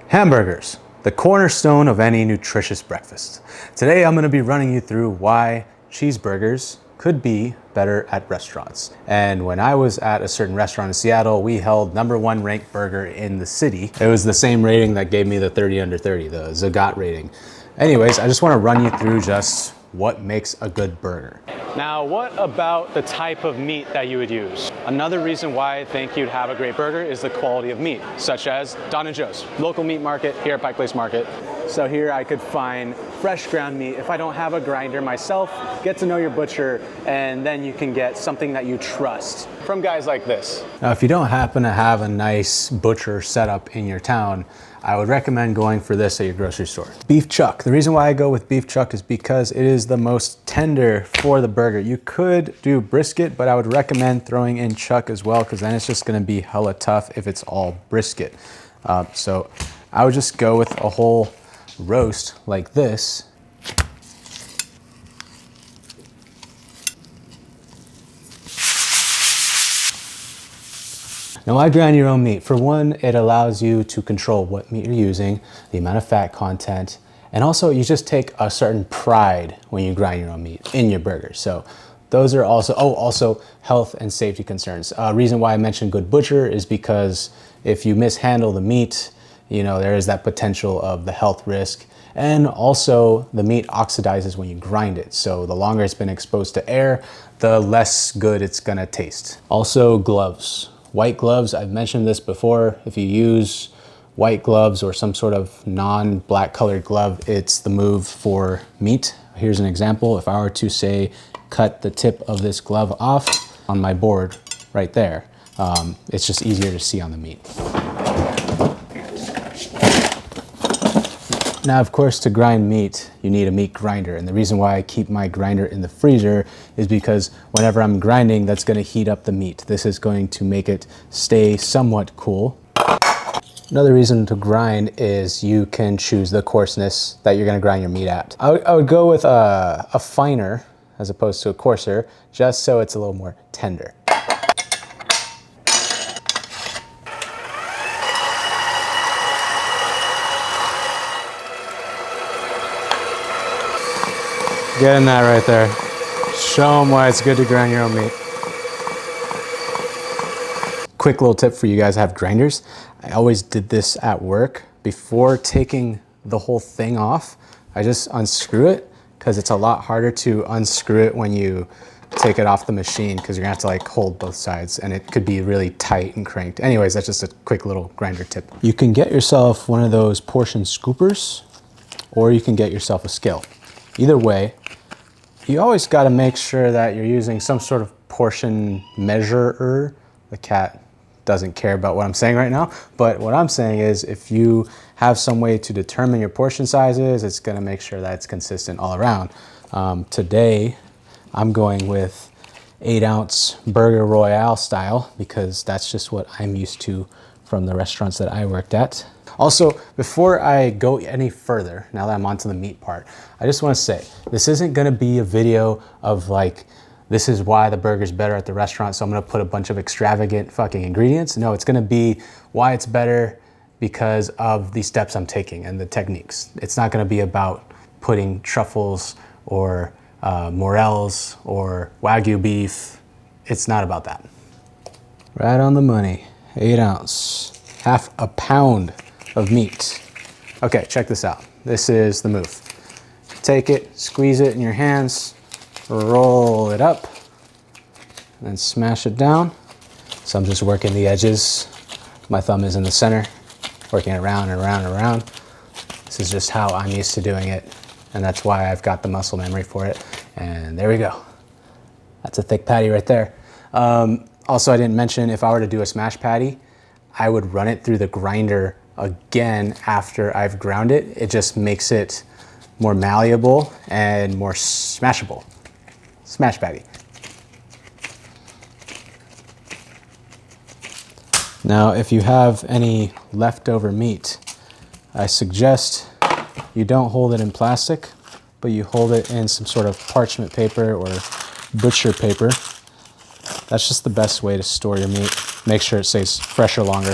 Hamburgers, the cornerstone of any nutritious breakfast. Today I'm going to be running you through why cheeseburgers could be better at restaurants. And when I was at a certain restaurant in Seattle, we held #1 ranked burger in the city. It was the same rating that gave me the 30 under 30, the Zagat rating. Anyways, I just want to run you through just what makes a good burger. Now, what about the type of meat that you would use? Another reason why I think you'd have a great burger is the quality of meat, such as Don & Joe's, local meat market here at Pike Place Market. So here I could find fresh ground meat. If I don't have a grinder myself, get to know your butcher, and then you can get something that you trust from guys like this. Now, if you don't happen to have a nice butcher setup in your town, I would recommend going for this at your grocery store. Beef chuck. The reason why I go with beef chuck is because it is the most tender for the burger. You could do brisket, but I would recommend throwing in chuck as well, because then it's just gonna be hella tough if it's all brisket. So I would just go with a whole roast like this. Now, why grind your own meat? For one, it allows you to control what meat you're using, the amount of fat content, and also you just take a certain pride when you grind your own meat in your burger. So those are also health and safety concerns. Reason why I mentioned good butcher is because if you mishandle the meat, you know, there is that potential of the health risk. And also the meat oxidizes when you grind it. So the longer it's been exposed to air, the less good it's gonna taste. Also gloves. White gloves, I've mentioned this before. If you use white gloves or some sort of non-black colored glove, it's the move for meat. Here's an example. If I were to say, cut the tip of this glove off on my board right there, it's just easier to see on the meat. Now, of course, to grind meat, you need a meat grinder. And the reason why I keep my grinder in the freezer is because whenever I'm grinding, that's gonna heat up the meat. This is going to make it stay somewhat cool. Another reason to grind is you can choose the coarseness that you're gonna grind your meat at. I would go with a finer as opposed to a coarser, just so it's a little more tender. Getting that right there. Show them why it's good to grind your own meat. Quick little tip for you guys that have grinders. I always did this at work. Before taking the whole thing off, I just unscrew it, because it's a lot harder to unscrew it when you take it off the machine, because you're gonna have to like hold both sides and it could be really tight and cranked. Anyways, that's just a quick little grinder tip. You can get yourself one of those portion scoopers, or you can get yourself a scale. Either way, you always got to make sure that you're using some sort of portion measurer. The cat doesn't care about what I'm saying right now, but what I'm saying is if you have some way to determine your portion sizes, it's going to make sure that it's consistent all around. Today, I'm going with 8-ounce Burger Royale style, because that's just what I'm used to from the restaurants that I worked at. Also, before I go any further, now that I'm onto the meat part, I just want to say, this isn't going to be a video of like, this is why the burger's better at the restaurant, so I'm going to put a bunch of extravagant fucking ingredients. No, it's going to be why it's better because of the steps I'm taking and the techniques. It's not going to be about putting truffles or morels or Wagyu beef. It's not about that. Right on the money. 8-ounce, half a pound of meat. Okay, check this out. This is the move. Take it, squeeze it in your hands, roll it up, and then smash it down. So I'm just working the edges. My thumb is in the center, working it around and around and around. This is just how I'm used to doing it, and that's why I've got the muscle memory for it. And there we go. That's a thick patty right there. Also, I didn't mention, if I were to do a smash patty, I would run it through the grinder again after I've ground it. It just makes it more malleable and more smashable. Smash patty. Now, if you have any leftover meat, I suggest you don't hold it in plastic, but you hold it in some sort of parchment paper or butcher paper. That's just the best way to store your meat. Make sure it stays fresher longer.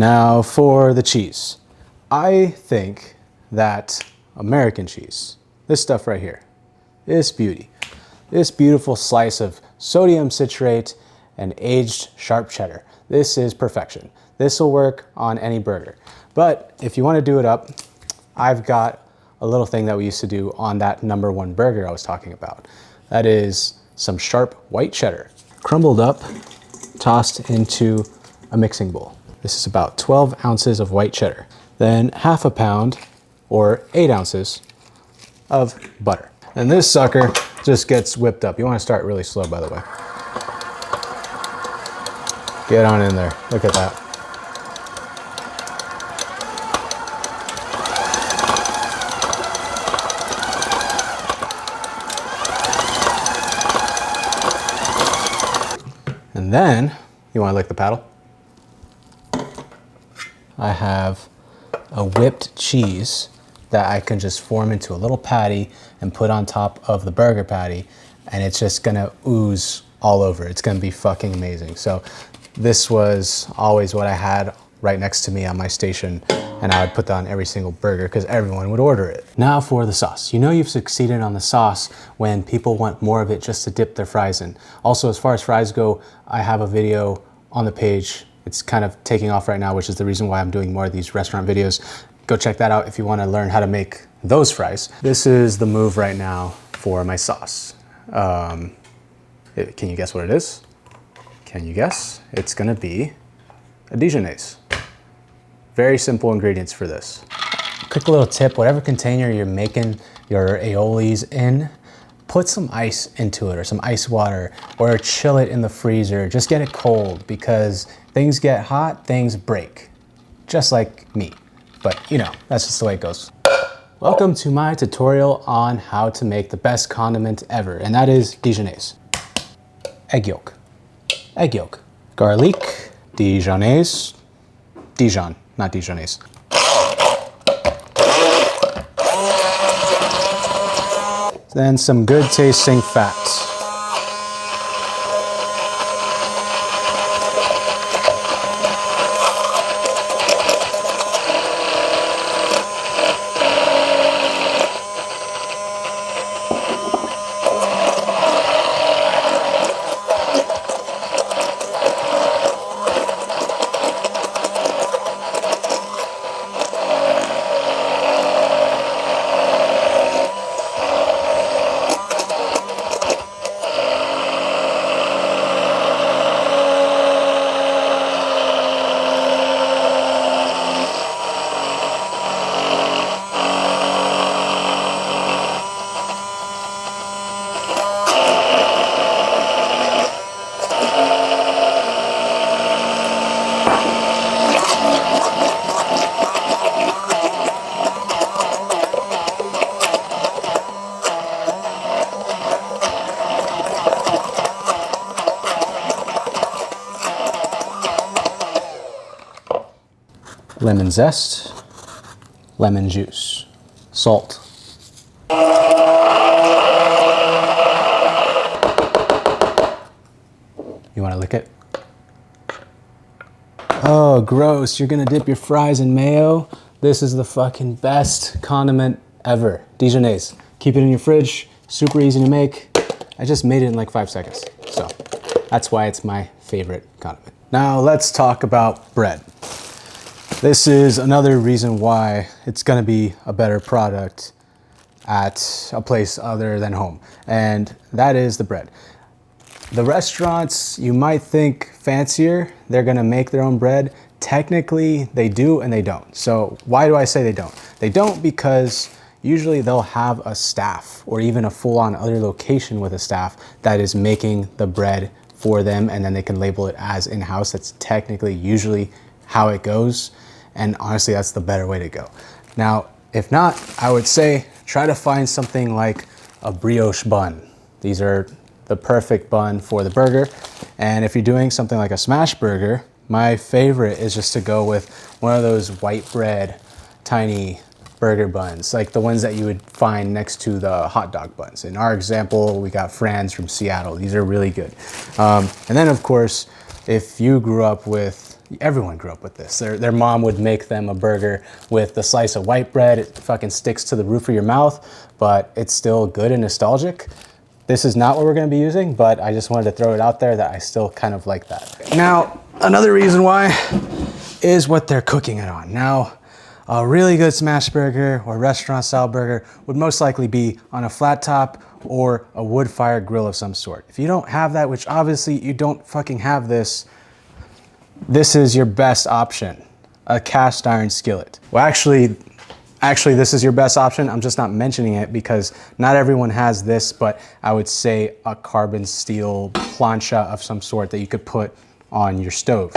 Now for the cheese. I think that American cheese, this stuff right here, this beauty, this beautiful slice of sodium citrate and aged sharp cheddar. This is perfection. This will work on any burger. But if you want to do it up, I've got a little thing that we used to do on that #1 burger I was talking about. That is some sharp white cheddar, crumbled up, tossed into a mixing bowl. This is about 12 ounces of white cheddar. Then half a pound or 8 ounces of butter. And this sucker just gets whipped up. You want to start really slow, by the way. Get on in there. Look at that. And then, you want to lick the paddle? I have a whipped cheese that I can just form into a little patty and put on top of the burger patty, and it's just gonna ooze all over. It's gonna be fucking amazing. So this was always what I had right next to me on my station, and I would put that on every single burger because everyone would order it. Now for the sauce. You know you've succeeded on the sauce when people want more of it just to dip their fries in. Also, as far as fries go, I have a video on the page. It's kind of taking off right now, which is the reason why I'm doing more of these restaurant videos. Go check that out if you want to learn how to make those fries. This is the move right now for my sauce. Can you guess what it is? Can you guess? It's gonna be a Dijonnaise. Very simple ingredients for this. Quick little tip, whatever container you're making your aiolis in, put some ice into it or some ice water, or chill it in the freezer. Just get it cold because things get hot, things break. Just like meat. But you know, that's just the way it goes. Welcome to my tutorial on how to make the best condiment ever, and that is Dijonnaise. Egg yolk. Egg yolk. Garlic. Dijonnaise. Dijon, not Dijonnaise. Then some good tasting fat. Lemon zest, lemon juice, salt. You want to lick it? Oh, gross. You're gonna dip your fries in mayo? This is the fucking best condiment ever. Dijonnaise. Keep it in your fridge, super easy to make. I just made it in like 5 seconds. So that's why it's my favorite condiment. Now let's talk about bread. This is another reason why it's gonna be a better product at a place other than home, and that is the bread. The restaurants, you might think fancier, they're gonna make their own bread. Technically, they do and they don't. So why do I say they don't? They don't because usually they'll have a staff or even a full-on other location with a staff that is making the bread for them, and then they can label it as in-house. That's technically usually how it goes. And honestly, that's the better way to go. Now, if not, I would say try to find something like a brioche bun. These are the perfect bun for the burger. And if you're doing something like a smash burger, my favorite is just to go with one of those white bread, tiny burger buns, like the ones that you would find next to the hot dog buns. In our example, we got Fran's from Seattle. These are really good. And then of course, if you grew up with Everyone grew up with this. Their mom would make them a burger with a slice of white bread. It fucking sticks to the roof of your mouth, but it's still good and nostalgic. This is not what we're gonna be using, but I just wanted to throw it out there that I still kind of like that. Now, another reason why is what they're cooking it on. Now, a really good smash burger or restaurant style burger would most likely be on a flat top or a wood fire grill of some sort. If you don't have that, which obviously you don't fucking have this is your best option, a cast iron skillet. Well, actually, this is your best option. I'm just not mentioning it because not everyone has this, but I would say a carbon steel plancha of some sort that you could put on your stove.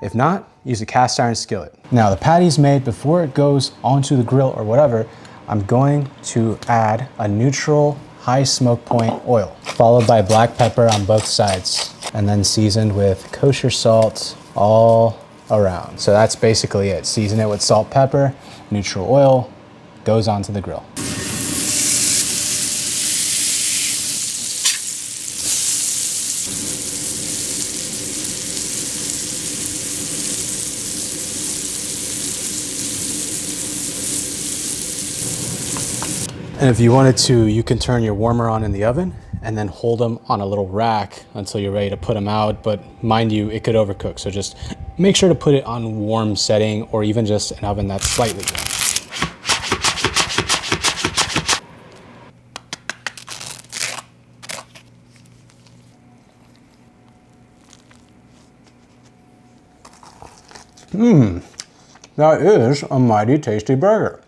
If not, use a cast iron skillet. Now the patty's made. Before it goes onto the grill or whatever, I'm going to add a neutral high smoke point oil, followed by black pepper on both sides, and then seasoned with kosher salt all around. So that's basically it. Season it with salt, pepper, neutral oil, goes onto the grill. And if you wanted to, you can turn your warmer on in the oven and then hold them on a little rack until you're ready to put them out. But mind you, it could overcook. So just make sure to put it on warm setting or even just an oven that's slightly warm. That is a mighty tasty burger.